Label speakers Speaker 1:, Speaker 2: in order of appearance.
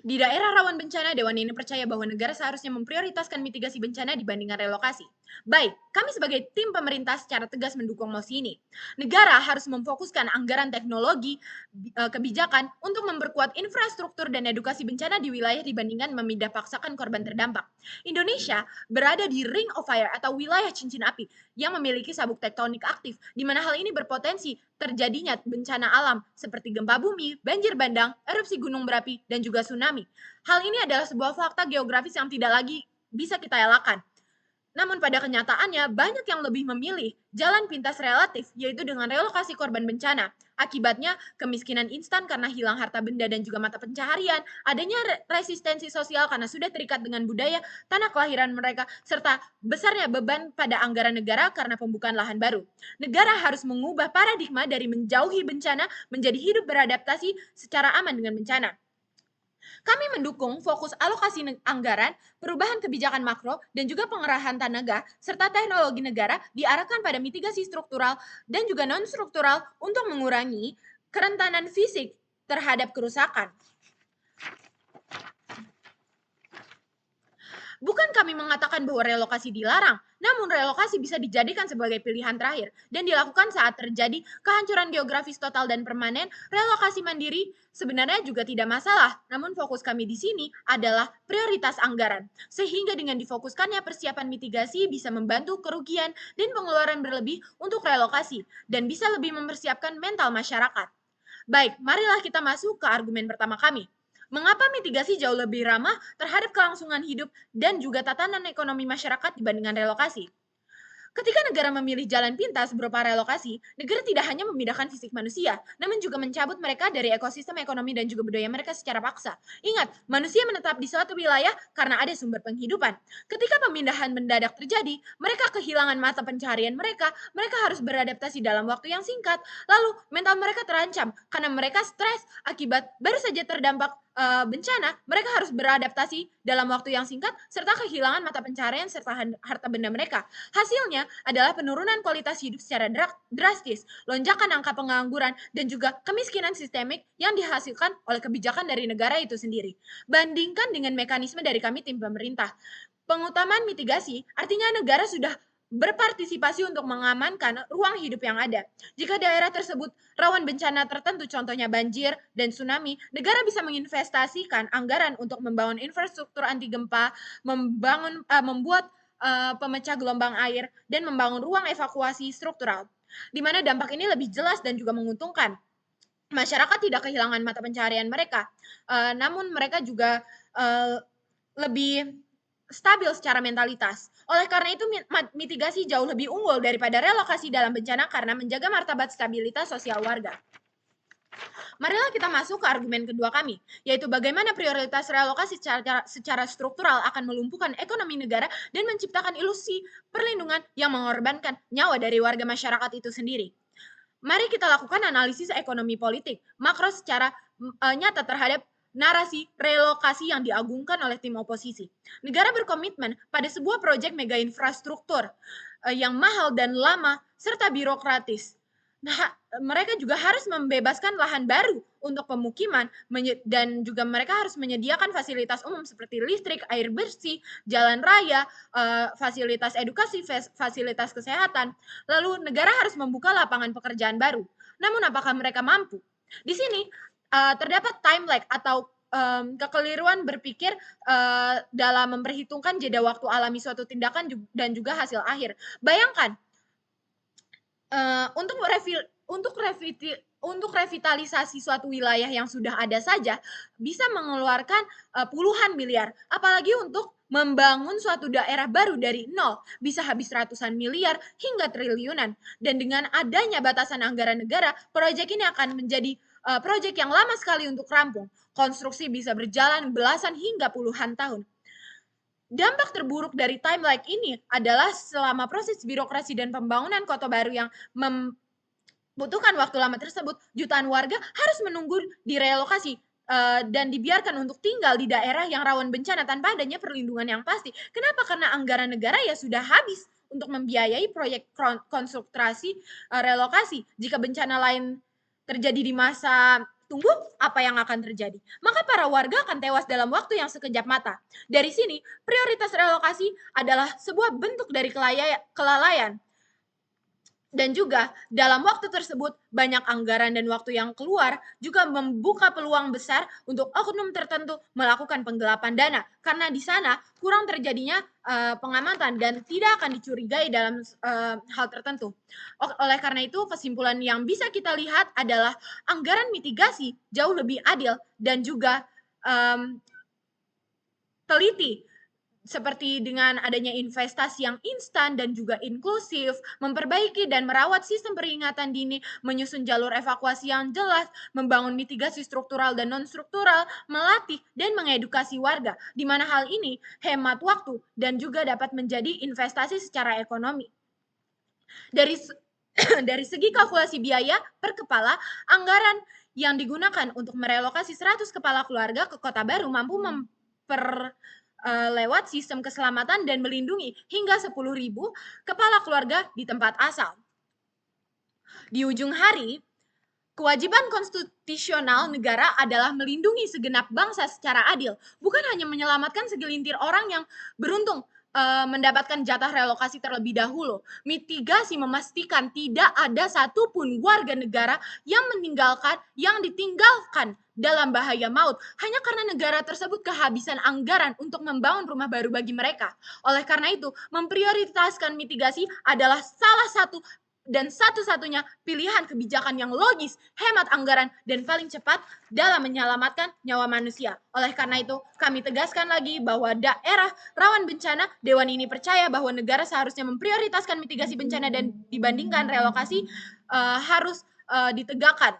Speaker 1: Di daerah rawan bencana, Dewan ini percaya bahwa negara seharusnya memprioritaskan mitigasi bencana dibandingkan relokasi. Baik, kami sebagai tim pemerintah secara tegas mendukung mosi ini. Negara harus memfokuskan anggaran teknologi, kebijakan untuk memperkuat infrastruktur dan edukasi bencana di wilayah dibandingkan memindah paksakan korban terdampak. Indonesia berada di Ring of Fire atau wilayah cincin api yang memiliki sabuk tektonik aktif, di mana hal ini berpotensi terjadinya bencana alam seperti gempa bumi, banjir bandang, erupsi gunung berapi, dan juga tsunami. Hal ini adalah sebuah fakta geografis yang tidak lagi bisa kita elakkan. Namun pada kenyataannya, banyak yang lebih memilih jalan pintas relatif, yaitu dengan relokasi korban bencana. Akibatnya, kemiskinan instan karena hilang harta benda dan juga mata pencaharian, adanya resistensi sosial karena sudah terikat dengan budaya, tanah kelahiran mereka, serta besarnya beban pada anggaran negara karena pembukaan lahan baru. Negara harus mengubah paradigma dari menjauhi bencana menjadi hidup beradaptasi secara aman dengan bencana. Kami mendukung fokus alokasi anggaran, perubahan kebijakan makro, dan juga pengerahan tenaga, serta teknologi negara diarahkan pada mitigasi struktural dan juga non-struktural untuk mengurangi kerentanan fisik terhadap kerusakan. Bukan kami mengatakan bahwa relokasi dilarang, namun relokasi bisa dijadikan sebagai pilihan terakhir dan dilakukan saat terjadi kehancuran geografis total dan permanen. Relokasi mandiri sebenarnya juga tidak masalah, namun fokus kami di sini adalah prioritas anggaran. Sehingga dengan difokuskannya persiapan mitigasi bisa membantu kerugian dan pengeluaran berlebih untuk relokasi dan bisa lebih mempersiapkan mental masyarakat. Baik, marilah kita masuk ke argumen pertama kami. Mengapa mitigasi jauh lebih ramah terhadap kelangsungan hidup dan juga tatanan ekonomi masyarakat dibandingkan relokasi? Ketika negara memilih jalan pintas berupa relokasi, negara tidak hanya memindahkan fisik manusia, namun juga mencabut mereka dari ekosistem ekonomi dan juga budaya mereka secara paksa. Ingat, manusia menetap di suatu wilayah karena ada sumber penghidupan. Ketika pemindahan mendadak terjadi, mereka kehilangan mata pencaharian mereka, mereka harus beradaptasi dalam waktu yang singkat, lalu mental mereka terancam karena mereka stres akibat baru saja terdampak bencana, mereka harus beradaptasi dalam waktu yang singkat serta kehilangan mata pencaharian serta harta benda mereka. Hasilnya adalah penurunan kualitas hidup secara drastis, lonjakan angka pengangguran, dan juga kemiskinan sistemik yang dihasilkan oleh kebijakan dari negara itu sendiri. Bandingkan dengan mekanisme dari kami tim pemerintah. Pengutamaan mitigasi artinya negara sudah berpartisipasi untuk mengamankan ruang hidup yang ada. Jika daerah tersebut rawan bencana tertentu, contohnya banjir dan tsunami, negara bisa menginvestasikan anggaran untuk membangun infrastruktur anti gempa, membuat pemecah gelombang air, dan membangun ruang evakuasi struktural, di mana dampak ini lebih jelas dan juga menguntungkan. Masyarakat tidak kehilangan mata pencaharian mereka, namun mereka juga lebih stabil secara mentalitas. Oleh karena itu, mitigasi jauh lebih unggul daripada relokasi dalam bencana karena menjaga martabat stabilitas sosial warga. Marilah kita masuk ke argumen kedua kami, yaitu bagaimana prioritas relokasi secara struktural akan melumpuhkan ekonomi negara dan menciptakan ilusi perlindungan yang mengorbankan nyawa dari warga masyarakat itu sendiri. Mari kita lakukan analisis ekonomi politik makro secara nyata terhadap narasi relokasi yang diagungkan oleh tim oposisi. Negara berkomitmen pada sebuah proyek mega infrastruktur yang mahal dan lama serta birokratis. Nah, mereka juga harus membebaskan lahan baru untuk pemukiman dan juga mereka harus menyediakan fasilitas umum seperti listrik, air bersih, jalan raya, fasilitas edukasi, fasilitas kesehatan. Lalu negara harus membuka lapangan pekerjaan baru. Namun apakah mereka mampu? Di sini terdapat time lag atau kekeliruan berpikir dalam memperhitungkan jeda waktu alami suatu tindakan dan juga hasil akhir. Bayangkan, untuk revitalisasi suatu wilayah yang sudah ada saja bisa mengeluarkan puluhan miliar, apalagi untuk membangun suatu daerah baru dari nol bisa habis ratusan miliar hingga triliunan. Dan dengan adanya batasan anggaran negara, proyek ini akan menjadi proyek yang lama sekali untuk rampung. Konstruksi bisa berjalan belasan hingga puluhan tahun. Dampak terburuk dari time lag ini adalah selama proses birokrasi dan pembangunan kota baru yang membutuhkan waktu lama tersebut, jutaan warga harus menunggu direlokasi dan dibiarkan untuk tinggal di daerah yang rawan bencana tanpa adanya perlindungan yang pasti. Kenapa? Karena anggaran negara ya sudah habis untuk membiayai proyek konstruksi relokasi. Jika bencana lain terjadi di masa Tunggu apa yang akan terjadi. Maka para warga akan tewas dalam waktu yang sekejap mata. Dari sini, prioritas relokasi adalah sebuah bentuk dari kelalaian. Dan juga dalam waktu tersebut banyak anggaran dan waktu yang keluar juga membuka peluang besar untuk oknum tertentu melakukan penggelapan dana karena di sana kurang terjadinya pengamatan dan tidak akan dicurigai dalam hal tertentu. Oleh karena itu kesimpulan yang bisa kita lihat adalah anggaran mitigasi jauh lebih adil dan juga teliti seperti dengan adanya investasi yang instan dan juga inklusif, memperbaiki dan merawat sistem peringatan dini, menyusun jalur evakuasi yang jelas, membangun mitigasi struktural dan non-struktural, melatih dan mengedukasi warga, di mana hal ini hemat waktu dan juga dapat menjadi investasi secara ekonomi. Dari dari segi kalkulasi biaya per kepala, anggaran yang digunakan untuk merelokasi 100 kepala keluarga ke kota baru mampu lewat sistem keselamatan dan melindungi hingga 10.000 kepala keluarga di tempat asal. Di ujung hari, kewajiban konstitusional negara adalah melindungi segenap bangsa secara adil, bukan hanya menyelamatkan segelintir orang yang beruntung mendapatkan jatah relokasi terlebih dahulu. Mitigasi memastikan tidak ada satupun warga negara yang ditinggalkan dalam bahaya maut hanya karena negara tersebut kehabisan anggaran untuk membangun rumah baru bagi mereka. Oleh karena itu, memprioritaskan mitigasi adalah salah satu dan satu-satunya pilihan kebijakan yang logis, hemat anggaran, dan paling cepat dalam menyelamatkan nyawa manusia. Oleh karena itu, kami tegaskan lagi bahwa daerah rawan bencana, Dewan ini percaya bahwa negara seharusnya memprioritaskan mitigasi bencana dan dibandingkan relokasi harus ditegakkan.